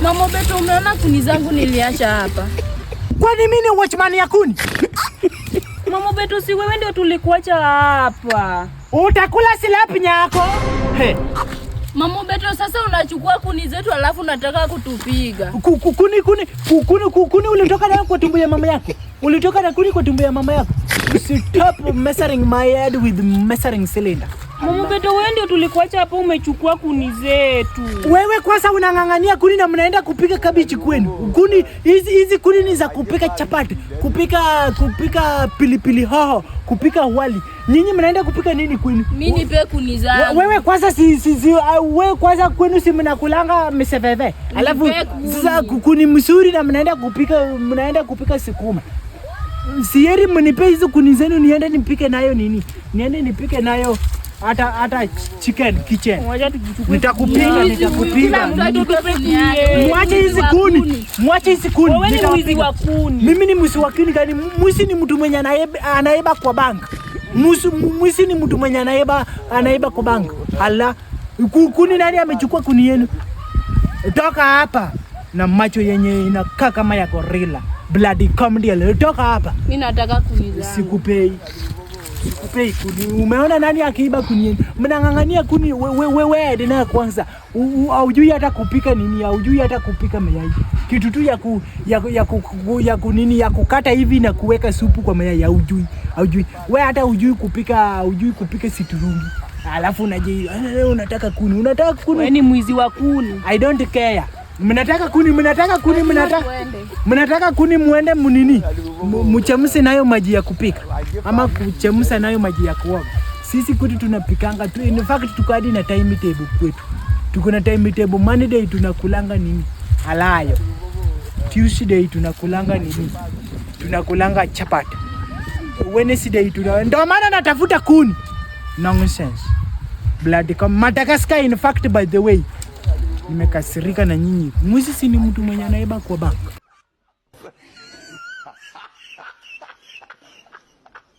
Mama Beto, umeona kuni zangu niliacha hapa. Kwani mimi ni watchman ya kuni? Mama Beto, si wewe ndio tulikuacha hapa. Utakula silapi nyako. He. Mama Beto, sasa unachukua kuni zetu alafu unataka kutupiga. Kuni ulitoka nayo kwa tumbo ya mama yako. Ulitoka na kuni kwa tumbo ya mama yako. Stop measuring my head with measuring cylinder. Mama Beto, wewe ndio tulikuacha hapa, umechukua kuni zetu. Wewe kwanza unangangania kuni na mnaenda kupika kabichi kwenu. Kuni hizi kuni ni za kupika chapati, kupika pilipili hoho, kupika wali. Nyinyi mnaenda kupika nini kwenu? Mimi nipe kuni zangu. Wewe kwanza wewe kwanza kwenu si mnakulanga miseveve. Alafu sasa kuni mzuri na mnaenda kupika sukuma. Sieri mnipe hizo kuni zenu niende nipike nayo nini? Niende nipike nayo hata chicken kitchen. Nitakupiga. Mwache hizi kuni. Wewe ni mwizi wa kuni. Mimi ni mwizi wa kuni gani? Mwizi ni mtu mwenye anaiba kwa bank. Mwizi ni mtu mwenye anaiba kwa bank. Hala. Kuni nani amechukua kuni yenu? Toka hapa na macho yenye inakaa kama ya gorilla. Bloody comedy. Toka hapa. Mimi nataka kuni zangu. Sikupei kuni. Umeona nani akiiba kuni? Mnangangania kuni wewe na kwanza. Hujui hata kupika nini, hujui hata kupika mayai. Kitu tu ya kukata hivi na kuweka supu kwa mayai hujui. Wewe hata hujui kupika siturungi. Alafu unataka kuni. Wewe ni mwizi wa kuni. I don't care. Mnataka kuni muende munini? Mchemse nayo maji ya kupika ama kuchemsa nayo maji ya kuoga. Sisi kwetu tunapikanga tu. In fact tuko hadi na timetable kwetu. Tuko na timetable. Monday tunakulanga nini? Alayo. Tuesday tunakulanga nini? Tunakulanga chapati. Wednesday ndio maana natafuta kuni. Nonsense. Bloody Madagascar in fact by the way. Nimekasirika na nyinyi. Mwizi si ni mtu mwenye anaiba kwa bank.